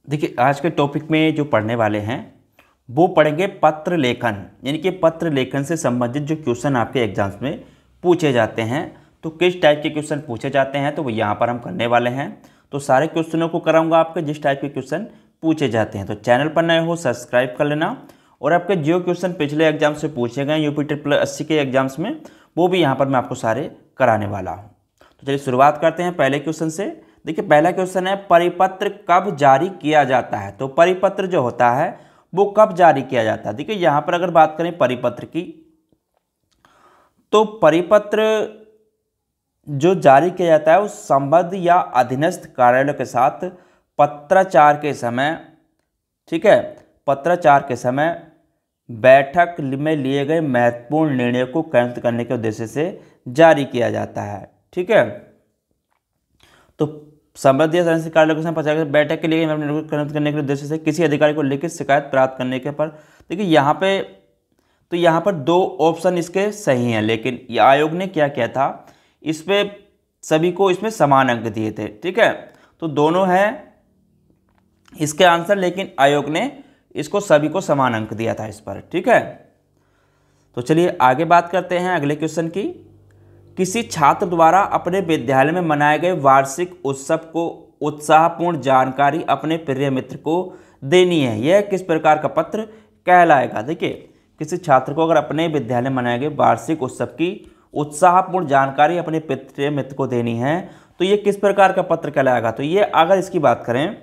देखिए आज के टॉपिक में जो पढ़ने वाले हैं वो पढ़ेंगे पत्र लेखन, यानी कि पत्र लेखन से संबंधित जो क्वेश्चन आपके एग्जाम्स में पूछे जाते हैं। तो किस टाइप के क्वेश्चन पूछे जाते हैं तो वो यहाँ पर हम करने वाले हैं। तो सारे क्वेश्चनों को कराऊंगा आपके जिस टाइप के क्वेश्चन पूछे जाते हैं। तो चैनल पर नए हो सब्सक्राइब कर लेना, और आपके जो क्वेश्चन पिछले एग्जाम से पूछे गए यूपी 80 के एग्जाम्स में वो भी यहाँ पर मैं आपको सारे कराने वाला हूँ। तो चलिए शुरुआत करते हैं पहले क्वेश्चन से। देखिए पहला क्वेश्चन है परिपत्र कब जारी किया जाता है। तो परिपत्र जो होता है वो कब जारी किया जाता है। देखिए यहाँ पर अगर बात करें परिपत्र की, तो परिपत्र जो जारी किया जाता है उस संबद्ध या अधीनस्थ कार्यालय के साथ पत्राचार के समय, ठीक है, पत्राचार के समय बैठक में लिए गए महत्वपूर्ण निर्णय को कैंसिल करने के उद्देश्य से जारी किया जाता है। ठीक है, तो संबद्ध या अधीनस्थ कार्यालय के साथ बैठक के लिए कैंसिल करने के उद्देश्य से किसी अधिकारी को लिखित शिकायत प्राप्त करने के पर, देखिए यहाँ पे तो यहाँ पर दो ऑप्शन इसके सही हैं, लेकिन ये आयोग ने क्या किया था, इस पे सभी को इसमें समान अंक दिए थे। ठीक है, तो दोनों हैं इसके आंसर, लेकिन आयोग ने इसको सभी को समान अंक दिया था इस पर। ठीक है, तो चलिए आगे बात करते हैं अगले क्वेश्चन की। किसी छात्र द्वारा अपने विद्यालय में मनाए गए वार्षिक उत्सव को उत्साहपूर्ण जानकारी अपने प्रिय मित्र को देनी है, यह किस प्रकार का पत्र कहलाएगा। देखिए किसी छात्र को अगर अपने विद्यालय में मनाए गए वार्षिक उत्सव की उत्साहपूर्ण जानकारी अपने प्रिय मित्र को देनी है तो ये किस प्रकार का पत्र कहलाएगा। तो ये अगर इसकी बात करें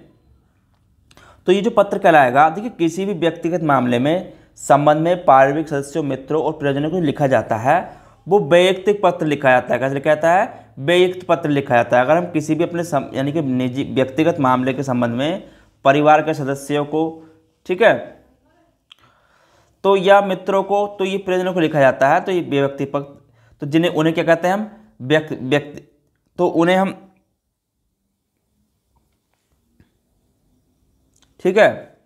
तो ये जो पत्र कहलाएगा, देखिए किसी भी व्यक्तिगत मामले में संबंध में पारिवारिक सदस्यों, मित्रों और प्रियजनों को लिखा जाता है वो वैयक्तिक पत्र लिखा जाता है। कैसे लिखा जाता है, वैयक्तिक पत्र लिखा जाता है। अगर हम किसी भी अपने यानी कि निजी व्यक्तिगत मामले के संबंध में परिवार के सदस्यों को, ठीक है, तो या मित्रों को, तो ये प्रियजनों को लिखा जाता है, तो ये वैयक्तिक पत्र, तो जिन्हें उन्हें क्या कहते हैं हम व्यक्ति, तो उन्हें हम, ठीक है।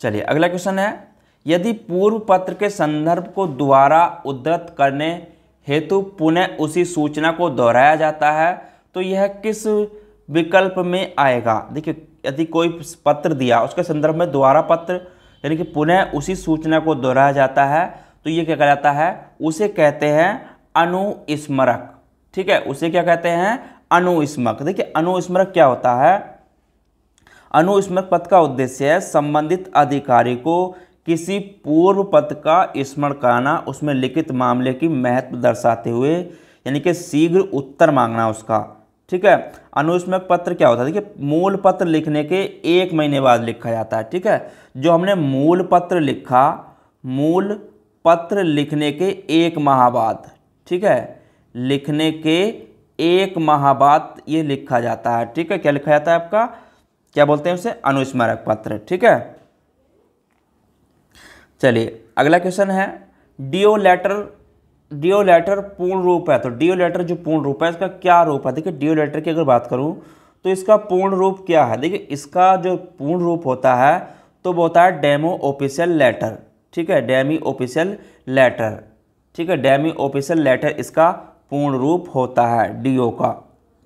चलिए अगला क्वेश्चन है, यदि पूर्व पत्र के संदर्भ को दोबारा उद्धृत करने हेतु पुनः उसी सूचना को दोहराया जाता है तो यह किस विकल्प में आएगा। देखिए यदि कोई पत्र दिया उसके संदर्भ में दोबारा पत्र यानी कि पुनः उसी सूचना को दोहराया जाता है तो ये क्या कहलाता है, उसे कहते हैं अनुस्मरक। ठीक है, उसे क्या कहते हैं, अनुस्मरक। देखिए अनुस्मरक क्या होता है, अनुस्मरक पत्र का उद्देश्य है संबंधित अधिकारी को किसी पूर्व पत्र का स्मरण कराना, उसमें लिखित मामले की महत्व दर्शाते हुए यानी कि शीघ्र उत्तर मांगना उसका। ठीक है, अनुस्मरक पत्र क्या होता है, देखिए मूल पत्र लिखने के 1 महीने बाद लिखा जाता है। ठीक है, जो हमने मूल पत्र लिखा, मूल पत्र लिखने के 1 माह बाद, ठीक है, लिखने के 1 माह बाद ये लिखा जाता है। ठीक है, क्या लिखा जाता है आपका, क्या बोलते हैं उसे, अनुस्मारक पत्र। ठीक है, चलिए अगला क्वेश्चन है, डियो लेटर पूर्ण रूप है। तो डियो लेटर जो पूर्ण रूप है इसका क्या रूप है। देखिए डियो लेटर की अगर बात करूं तो इसका पूर्ण रूप क्या है। देखिए इसका जो पूर्ण रूप होता है तो वो होता है डेमो ऑफिशियल लेटर। ठीक है, डेमी ऑफिशियल लेटर। ठीक है, डेमी ऑफिशियल लेटर इसका पूर्ण रूप होता है डीओ का।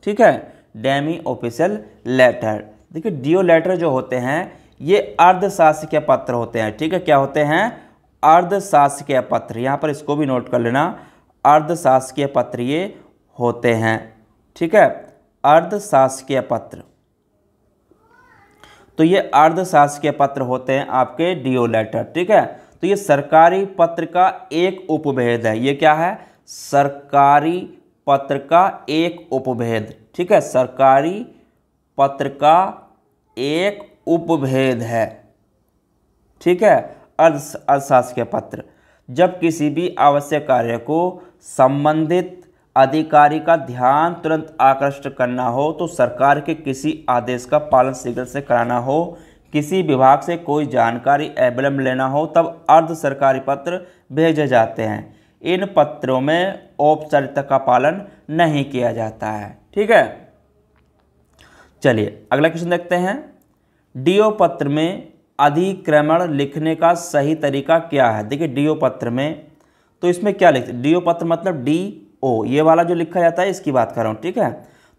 ठीक है, डेमी ऑफिशियल लेटर। देखिए डियो लेटर जो होते हैं ये अर्धशासकीय पत्र होते हैं। ठीक है, क्या होते हैं, अर्धशासकीय पत्र। यहाँ पर इसको भी नोट कर लेना, अर्धशासकीय पत्र ये होते हैं। ठीक है, अर्धशासकीय पत्र, तो ये अर्धशासकीय पत्र होते हैं आपके डियो लेटर। ठीक है, तो ये सरकारी पत्र का एक उपभेद है। ये क्या है, सरकारी पत्र का एक उपभेद। ठीक है, सरकारी पत्र का एक उपभेद है। ठीक है, अर्धशासकीय पत्र, जब किसी भी आवश्यक कार्य को संबंधित अधिकारी का ध्यान तुरंत आकृष्ट करना हो, तो सरकार के किसी आदेश का पालन शीघ्र से कराना हो, किसी विभाग से कोई जानकारी अविलंब लेना हो, तब अर्ध सरकारी पत्र भेजे जाते हैं। इन पत्रों में औपचारिकता का पालन नहीं किया जाता है। ठीक है, चलिए अगला क्वेश्चन देखते हैं, डीओ पत्र में अधिक्रमण लिखने का सही तरीका क्या है। देखिए डीओ पत्र में तो इसमें क्या लिखते हैं, डीओ पत्र मतलब DO, ये वाला जो लिखा जाता है इसकी बात कर रहा हूँ। ठीक है,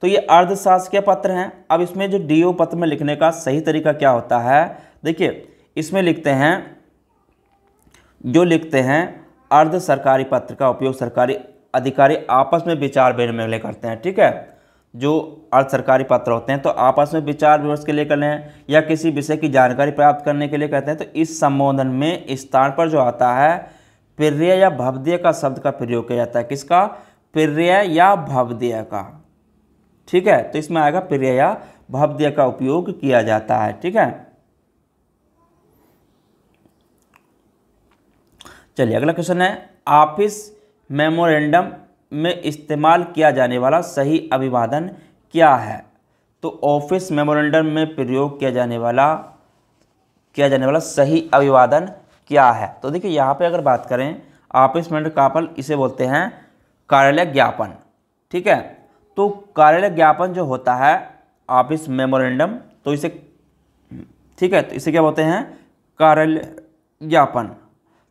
तो ये अर्धशासकीय पत्र हैं। अब इसमें जो डीओ पत्र में लिखने का सही तरीका क्या होता है, देखिए इसमें लिखते हैं अर्ध सरकारी पत्र का उपयोग सरकारी अधिकारी आपस में विचार विनिमय करते हैं। ठीक है, जो अर्ध सरकारी पत्र होते हैं तो आपस में विचार विमर्श के लिए करते हैं या किसी विषय की जानकारी प्राप्त करने के लिए कहते हैं। तो इस संबोधन में स्थान पर जो आता है प्रेर्य या भवदीय का शब्द का प्रयोग किया जाता है। किसका? प्रेर्य या भवदीय का। ठीक है, तो इसमें आएगा प्रेर्य या भवदीय का उपयोग किया जाता है। ठीक है, चलिए अगला क्वेश्चन है, ऑफिस मेमोरेंडम में इस्तेमाल किया जाने वाला सही अभिवादन क्या है? तो ऑफिस मेमोरेंडम में प्रयोग किया जाने वाला सही अभिवादन क्या है? तो देखिए यहाँ पे अगर बात करें ऑफिस मेमोरेंडम इसे बोलते हैं कार्यालय ज्ञापन। ठीक है, तो कार्यालय ज्ञापन जो होता है ऑफिस मेमोरेंडम, तो इसे ठीक है, तो इसे क्या बोलते हैं? कार्यालय ज्ञापन।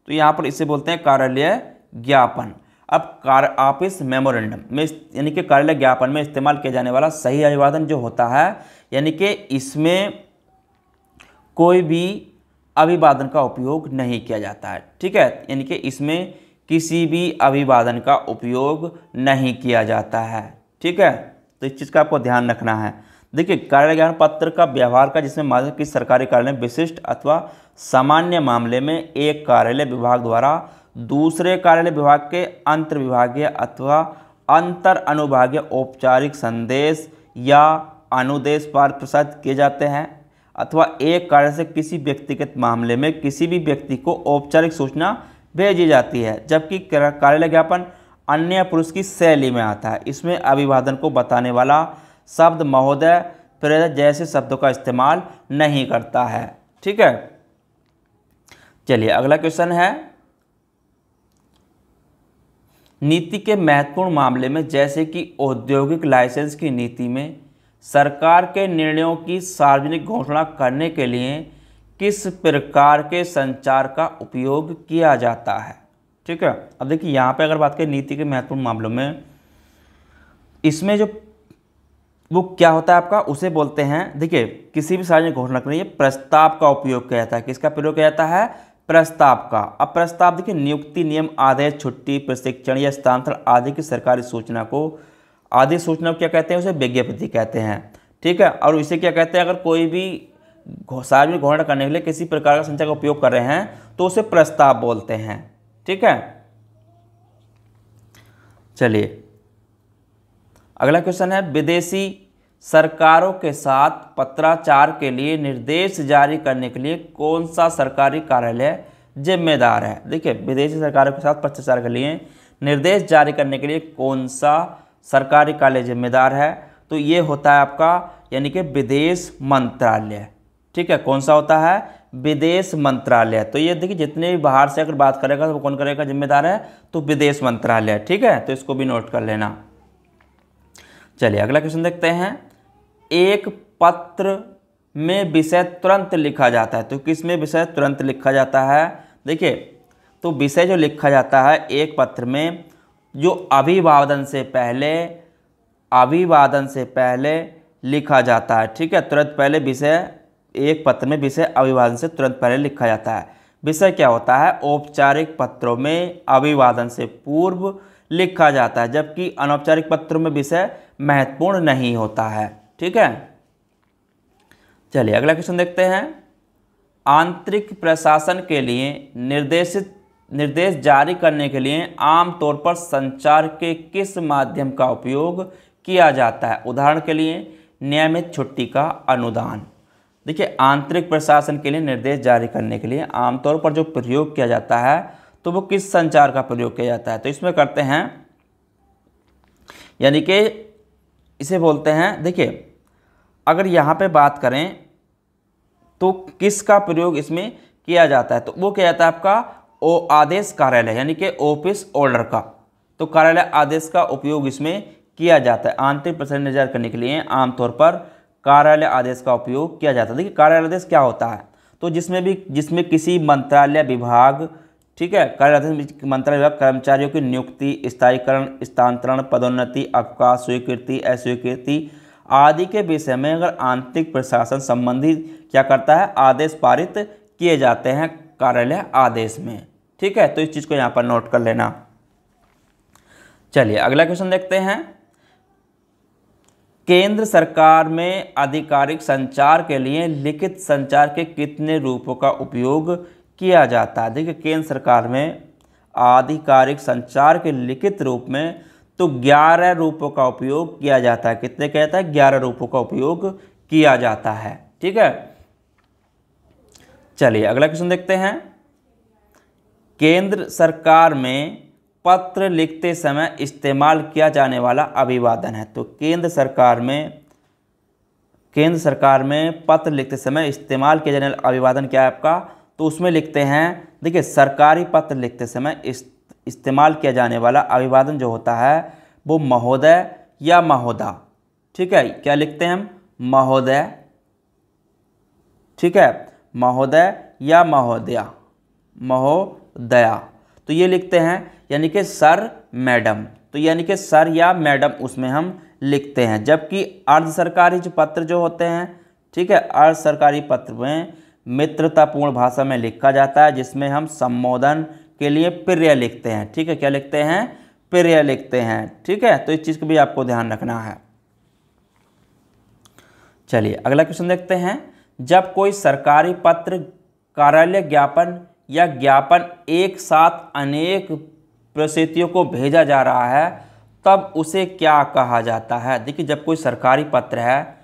तो यहाँ पर इसे बोलते हैं कार्यालय ज्ञापन। अब ऑफिस मेमोरेंडम में यानी कि कार्यालय ज्ञापन में इस्तेमाल किया जाने वाला सही अभिवादन जो होता है, यानी कि इसमें कोई भी अभिवादन का उपयोग नहीं किया जाता है। ठीक है, यानी कि इसमें किसी भी अभिवादन का उपयोग नहीं किया जाता है। ठीक है, तो इस चीज़ का आपको ध्यान रखना है। देखिए कार्यालय ज्ञापन पत्र का व्यवहार का जिसमें माध्यम की सरकारी कार्यालय विशिष्ट अथवा सामान्य मामले में एक कार्यालय विभाग द्वारा दूसरे कार्यालय विभाग के अंतर विभागीय अथवा अंतर अनुभागीय औपचारिक संदेश या अनुदेश पाठ प्रसारित किए जाते हैं, अथवा एक कार्यालय से किसी व्यक्तिगत मामले में किसी भी व्यक्ति को औपचारिक सूचना भेजी जाती है। जबकि कार्यालय ज्ञापन अन्य पुरुष की शैली में आता है। इसमें अभिवादन को बताने वाला शब्द महोदय, प्रेरित जैसे शब्दों का इस्तेमाल नहीं करता है। ठीक है, चलिए अगला क्वेश्चन है, नीति के महत्वपूर्ण मामले में जैसे कि औद्योगिक लाइसेंस की नीति में सरकार के निर्णयों की सार्वजनिक घोषणा करने के लिए किस प्रकार के संचार का उपयोग किया जाता है? ठीक है, अब देखिए यहाँ पे अगर बात करें नीति के महत्वपूर्ण मामलों में, इसमें जो वो क्या होता है आपका, उसे बोलते हैं, देखिए किसी भी सार्वजनिक घोषणा के लिए प्रस्ताव का उपयोग किया जाता है। किसका प्रयोग किया जाता है? प्रस्ताव का। अब प्रस्ताव देखिए नियुक्ति, नियम, आदेश, छुट्टी, प्रशिक्षण या स्थानांतरण आदि की सरकारी सूचना को क्या कहते हैं? उसे विज्ञप्ति कहते हैं। ठीक है, और इसे क्या कहते हैं? अगर कोई भी सार्वजनिक घोषणा करने के लिए किसी प्रकार का संचार का उपयोग कर रहे हैं तो उसे प्रस्ताव बोलते हैं। ठीक है, चलिए अगला क्वेश्चन है, विदेशी सरकारों के साथ पत्राचार के लिए निर्देश जारी करने के लिए कौन सा सरकारी कार्यालय जिम्मेदार है? देखिए विदेशी सरकारों के साथ पत्राचार के लिए निर्देश जारी करने के लिए कौन सा सरकारी कार्यालय जिम्मेदार है? तो ये होता है आपका यानी कि विदेश मंत्रालय। ठीक है, कौन सा होता है? विदेश मंत्रालय। तो ये देखिए जितने भी बाहर से अगर बात करेगा तो कौन करेगा जिम्मेदार है? तो विदेश मंत्रालय। ठीक है, तो इसको भी नोट कर लेना। चलिए अगला क्वेश्चन देखते हैं, एक पत्र में विषय तुरंत लिखा जाता है। तो किस में विषय तुरंत लिखा जाता है? देखिए तो विषय जो लिखा जाता है एक पत्र में, जो अभिवादन से पहले लिखा जाता है। ठीक है, तुरंत पहले विषय, एक पत्र में विषय अभिवादन से तुरंत पहले लिखा जाता है। विषय क्या होता है? औपचारिक पत्रों में अभिवादन से पूर्व लिखा जाता है, जबकि अनौपचारिक पत्रों में विषय महत्वपूर्ण नहीं होता है। ठीक है, चलिए अगला क्वेश्चन देखते हैं, आंतरिक प्रशासन के लिए निर्देश जारी करने के लिए आमतौर पर संचार के किस माध्यम का उपयोग किया जाता है? उदाहरण के लिए नियमित छुट्टी का अनुदान। देखिए आंतरिक प्रशासन के लिए निर्देश जारी करने के लिए आमतौर पर जो प्रयोग किया जाता है तो वो किस संचार का प्रयोग किया जाता है? तो इसमें करते हैं यानी कि इसे बोलते हैं, देखिए अगर यहाँ पे बात करें तो किसका प्रयोग इसमें किया जाता है? तो वो किया जाता है आपका आदेश कार्यालय यानी कि ऑफिस ऑर्डर का। तो कार्यालय आदेश का उपयोग इसमें किया जाता है। आंतरिक प्रशासन निर्धारित करने के लिए आमतौर पर कार्यालय आदेश का उपयोग किया जाता है। देखिए कार्यालय आदेश क्या होता है? तो जिसमें किसी मंत्रालय, विभाग, ठीक है। कार्य मंत्रालय विभाग कर्मचारियों की नियुक्ति, स्थायीकरण, स्थानांतरण, पदोन्नति, अवकाश, स्वीकृति, अस्वीकृति आदि के विषय में अगर आंतरिक प्रशासन संबंधी क्या करता है, आदेश पारित किए जाते हैं कार्यालय आदेश में। ठीक है, तो इस चीज़ को यहाँ पर नोट कर लेना। चलिए अगला क्वेश्चन देखते हैं। केंद्र सरकार में आधिकारिक संचार के लिए लिखित संचार के कितने रूपों का उपयोग किया जाता है? देखिए केंद्र सरकार में आधिकारिक संचार के लिखित रूप में तो 11 रूपों का उपयोग किया जाता है। कितने कहता है? 11 रूपों का उपयोग किया जाता है। ठीक है, चलिए अगला क्वेश्चन देखते हैं। केंद्र सरकार में पत्र लिखते समय इस्तेमाल किया जाने वाला अभिवादन है। तो केंद्र सरकार में पत्र लिखते समय इस्तेमाल किया जाने वाला अभिवादन क्या है आपका? तो उसमें लिखते हैं, देखिए सरकारी पत्र लिखते समय इस्तेमाल किया जाने वाला अभिवादन जो होता है वो महोदय या महोदा। ठीक है, क्या लिखते हैं हम? महोदय। ठीक है, महोदय या महोदया, महोदया, तो ये लिखते हैं, यानी कि सर, मैडम। तो यानी कि सर या मैडम उसमें हम लिखते हैं। जबकि अर्ध सरकारी जो पत्र जो होते हैं, ठीक है, अर्ध सरकारी पत्र में मित्रतापूर्ण भाषा में लिखा जाता है, जिसमें हम संबोधन के लिए प्रिय लिखते हैं। ठीक है, क्या लिखते हैं? प्रिय लिखते हैं। ठीक है, तो इस चीज़ को भी आपको ध्यान रखना है। चलिए अगला क्वेश्चन देखते हैं। जब कोई सरकारी पत्र, कार्यालय ज्ञापन या ज्ञापन एक साथ अनेक प्रसिद्धियों को भेजा जा रहा है, तब उसे क्या कहा जाता है? देखिए जब कोई सरकारी पत्र है,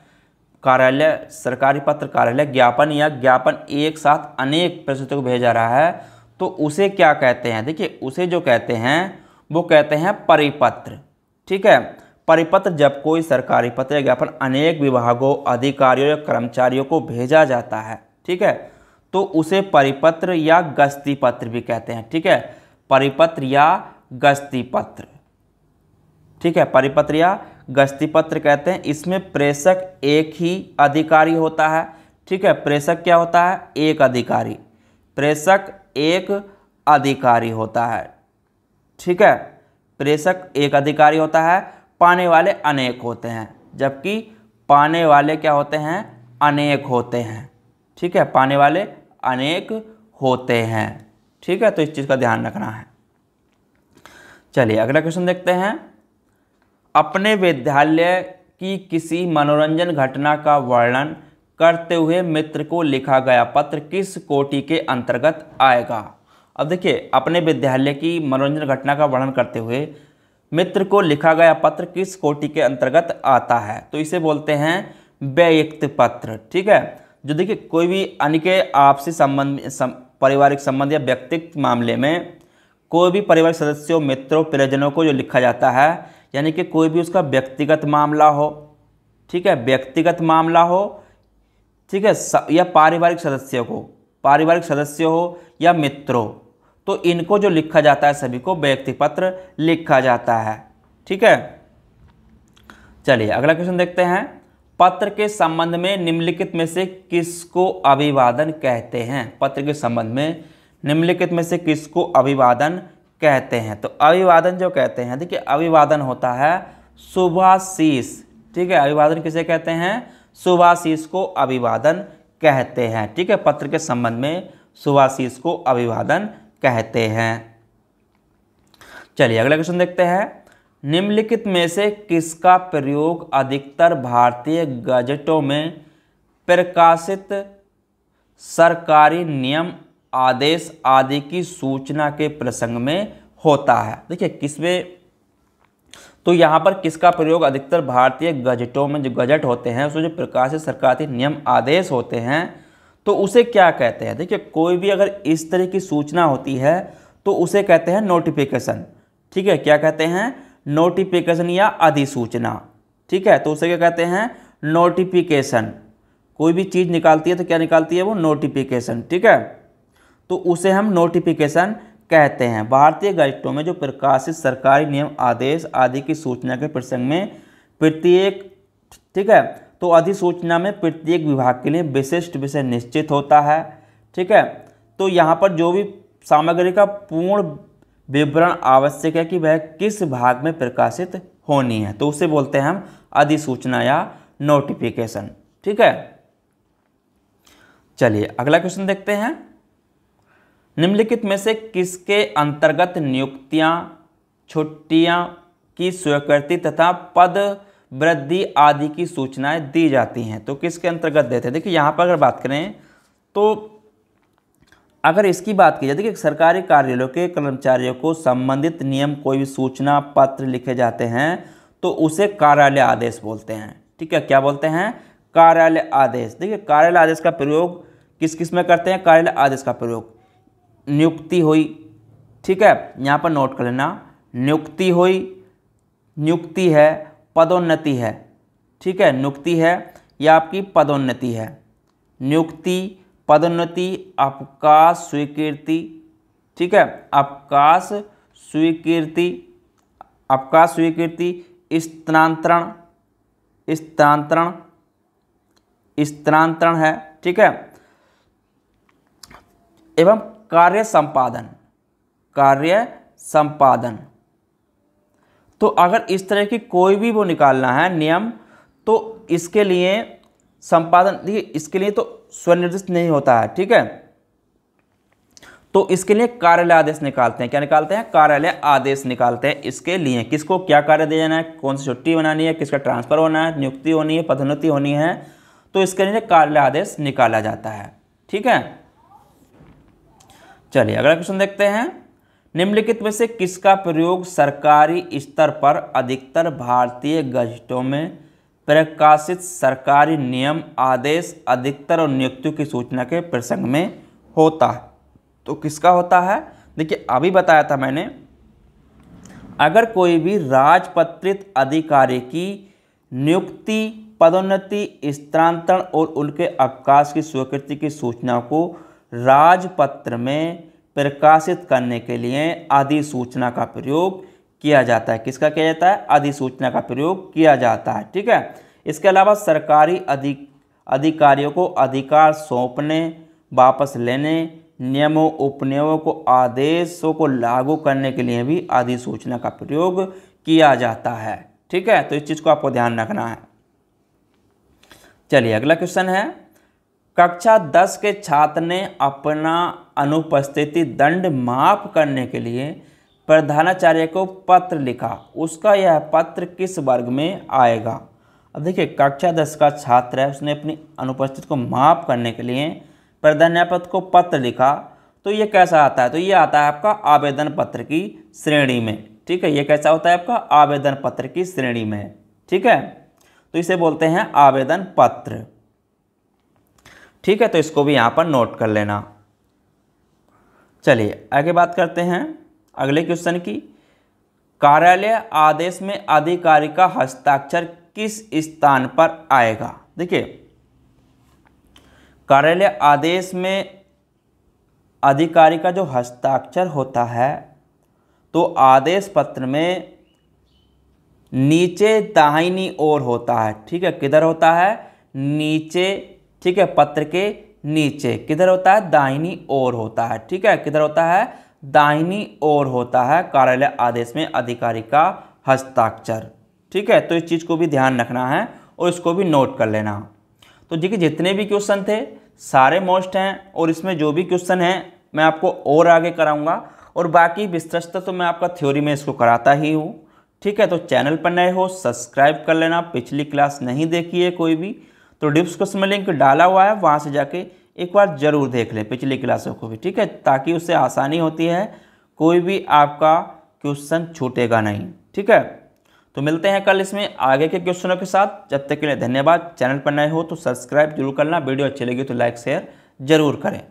कार्यालय, सरकारी पत्र, कार्यालय ज्ञापन या ज्ञापन एक साथ अनेक प्रसिद्धियों को भेजा जा रहा है, तो उसे क्या कहते हैं? देखिए उसे जो कहते हैं वो कहते हैं परिपत्र। ठीक है, परिपत्र जब कोई सरकारी पत्र या ज्ञापन अनेक विभागों, अधिकारियों या कर्मचारियों को भेजा जाता है, ठीक है, तो उसे परिपत्र या गस्ती पत्र भी कहते हैं। ठीक है, परिपत्र या गस्ती पत्र। ठीक है, परिपत्र या गस्ती पत्र कहते हैं। इसमें प्रेषक एक ही अधिकारी होता है। ठीक है, प्रेषक क्या होता है? एक अधिकारी। प्रेषक एक अधिकारी होता है। ठीक है, प्रेषक एक अधिकारी होता है, पाने वाले अनेक होते हैं। जबकि पाने वाले क्या होते हैं? अनेक होते हैं। ठीक है, पाने वाले अनेक होते हैं। ठीक है, तो इस चीज़ का ध्यान रखना है। चलिए अगला क्वेश्चन देखते हैं। अपने विद्यालय की किसी मनोरंजन घटना का वर्णन करते हुए मित्र को लिखा गया पत्र किस कोटि के अंतर्गत आएगा? अब देखिए अपने विद्यालय की मनोरंजन घटना का वर्णन करते हुए मित्र को लिखा गया पत्र किस कोटि के अंतर्गत आता है? तो इसे बोलते हैं व्यक्ति पत्र। ठीक है, जो देखिए कोई भी अन्य के आपसी संबंध, पारिवारिक संबंध या व्यक्तिगत मामले में कोई भी परिवार सदस्यों, मित्रों, परिजनों को जो लिखा जाता है, यानी कि कोई भी उसका व्यक्तिगत मामला हो, ठीक है, व्यक्तिगत मामला हो, ठीक है, या पारिवारिक सदस्य हो या मित्रों, तो इनको जो लिखा जाता है सभी को व्यक्ति पत्र लिखा जाता है। ठीक है, चलिए अगला क्वेश्चन देखते हैं। पत्र के संबंध में निम्नलिखित में से किसको अभिवादन कहते हैं? पत्र के संबंध में निम्नलिखित में से किसको अभिवादन कहते हैं? तो अभिवादन जो कहते हैं, देखिए अभिवादन होता है शुभाशीष। ठीक है, अभिवादन किसे कहते हैं? शुभाशीष को अभिवादन कहते हैं। ठीक है, पत्र के संबंध में शुभाशीष को अभिवादन कहते हैं। चलिए अगला क्वेश्चन देखते हैं। निम्नलिखित में से किसका प्रयोग अधिकतर भारतीय गजटों में प्रकाशित सरकारी नियम, आदेश आदि की सूचना के प्रसंग में होता है? देखिए किसमें, तो यहाँ पर किसका प्रयोग अधिकतर भारतीय गजटों में, जो गजट होते हैं उसमें जो प्रकाशित सरकारी नियम, आदेश होते हैं, तो उसे क्या कहते हैं? देखिए कोई भी अगर इस तरह की सूचना होती है तो उसे कहते हैं नोटिफिकेशन। ठीक है, क्या कहते हैं? नोटिफिकेशन या अधिसूचना। ठीक है, तो उसे क्या कहते हैं? नोटिफिकेशन। कोई भी चीज़ निकालती है तो क्या निकालती है? वो नोटिफिकेशन। ठीक है, तो उसे हम नोटिफिकेशन कहते हैं। भारतीय गजटों में जो प्रकाशित सरकारी नियम, आदेश आदि की सूचना के प्रसंग में प्रत्येक, ठीक है, तो अधिसूचना में प्रत्येक विभाग के लिए विशिष्ट विषय निश्चित होता है। ठीक है, तो यहाँ पर जो भी सामग्री का पूर्ण विवरण आवश्यक है कि वह किस भाग में प्रकाशित होनी है, तो उसे बोलते हैं हम अधिसूचना या नोटिफिकेशन। ठीक है, चलिए अगला क्वेश्चन देखते हैं। निम्नलिखित में से किसके अंतर्गत नियुक्तियां, छुट्टियां की स्वीकृति तथा पद वृद्धि आदि की सूचनाएं दी जाती हैं, तो किसके अंतर्गत देते हैं? देखिए यहाँ पर अगर बात करें तो अगर इसकी बात की जाए, देखिए सरकारी कार्यालयों के कर्मचारियों को संबंधित नियम कोई भी सूचना पत्र लिखे जाते हैं तो उसे कार्यालय आदेश बोलते हैं। ठीक है, क्या बोलते हैं? कार्यालय आदेश। देखिए कार्यालय आदेश का प्रयोग किस किस में करते हैं? कार्यालय आदेश का प्रयोग नियुक्ति हुई, ठीक है, यहाँ पर नोट कर लेना, नियुक्ति हुई, नियुक्ति है, पदोन्नति है, ठीक है, नियुक्ति है या आपकी पदोन्नति है, नियुक्ति, पदोन्नति, अवकाश स्वीकृति, ठीक है, अवकाश स्वीकृति, अवकाश स्वीकृति, स्थानांतरण, स्थानांतरण, स्थानांतरण है, ठीक है, एवं कार्य संपादन, कार्य संपादन। तो अगर इस तरह की कोई भी वो निकालना है नियम, तो इसके लिए संपादन, देखिए इसके लिए तो स्वनिर्दिष्ट नहीं होता है, ठीक है, तो इसके लिए कार्यालय आदेश निकालते हैं। क्या निकालते हैं? कार्यालय आदेश निकालते हैं इसके लिए। किसको क्या कार्य दिया जाना है, कौन सी छुट्टी बनानी है, किसका ट्रांसफर होना है, नियुक्ति होनी है, पदोन्नति होनी है, तो इसके लिए कार्यालय आदेश निकाला जाता है। ठीक है, चलिए अगला क्वेश्चन देखते हैं। निम्नलिखित में से किसका प्रयोग सरकारी स्तर पर अधिकतर भारतीय गजटों में प्रकाशित सरकारी नियम, आदेश, अधिकतर और नियुक्तियों की सूचना के प्रसंग में होता है? तो किसका होता है? देखिए अभी बताया था मैंने, अगर कोई भी राजपत्रित अधिकारी की नियुक्ति, पदोन्नति, स्थानांतरण और उनके अवकाश की स्वीकृति की सूचना को राजपत्र में प्रकाशित करने के लिए अधिसूचना का प्रयोग किया जाता है। किसका किया जाता है? अधिसूचना का प्रयोग किया जाता है। ठीक है, इसके अलावा सरकारी अधिकारियों को अधिकार सौंपने, वापस लेने, नियमों, उपनियमों को, आदेशों को लागू करने के लिए भी अधिसूचना का प्रयोग किया जाता है। ठीक है, तो इस चीज़ को आपको ध्यान रखना है। चलिए अगला क्वेश्चन है, कक्षा 10 के छात्र ने अपना अनुपस्थिति दंड माफ करने के लिए प्रधानाचार्य को पत्र लिखा, उसका यह पत्र किस वर्ग में आएगा? अब देखिए कक्षा 10 का छात्र है, उसने अपनी अनुपस्थिति को माफ करने के लिए प्रधानाध्यापक को पत्र लिखा, तो ये कैसा आता है? तो ये आता है आपका आवेदन पत्र की श्रेणी में। ठीक है, ये कैसा होता है? आपका आवेदन पत्र की श्रेणी में। ठीक है, तो इसे बोलते हैं आवेदन पत्र। ठीक है, तो इसको भी यहाँ पर नोट कर लेना। चलिए आगे बात करते हैं अगले क्वेश्चन की। कार्यालय आदेश में अधिकारी का हस्ताक्षर किस स्थान पर आएगा? देखिए कार्यालय आदेश में अधिकारी का जो हस्ताक्षर होता है तो आदेश पत्र में नीचे दाहिनी ओर होता है। ठीक है, किधर होता है? नीचे। ठीक है, पत्र के नीचे किधर होता है? दाहिनी ओर होता है। ठीक है, किधर होता है? दाहिनी ओर होता है कार्यालय आदेश में अधिकारी का हस्ताक्षर। ठीक है, तो इस चीज़ को भी ध्यान रखना है और इसको भी नोट कर लेना। तो देखिए जितने भी क्वेश्चन थे सारे मोस्ट हैं और इसमें जो भी क्वेश्चन हैं मैं आपको और आगे कराऊंगा और बाकी विस्तृत तो मैं आपका थ्योरी में इसको कराता ही हूँ। ठीक है, तो चैनल पर नए हो सब्सक्राइब कर लेना। पिछली क्लास नहीं देखी है कोई भी तो डिस्क्रिप्शन में लिंक डाला हुआ है, वहाँ से जाके एक बार ज़रूर देख लें पिछली क्लासों को भी। ठीक है, ताकि उससे आसानी होती है, कोई भी आपका क्वेश्चन छूटेगा नहीं। ठीक है, तो मिलते हैं कल इसमें आगे के क्वेश्चनों के साथ। जब तक के लिए धन्यवाद। चैनल पर नए हो तो सब्सक्राइब जरूर करना, वीडियो अच्छी लगी तो लाइक शेयर जरूर करें।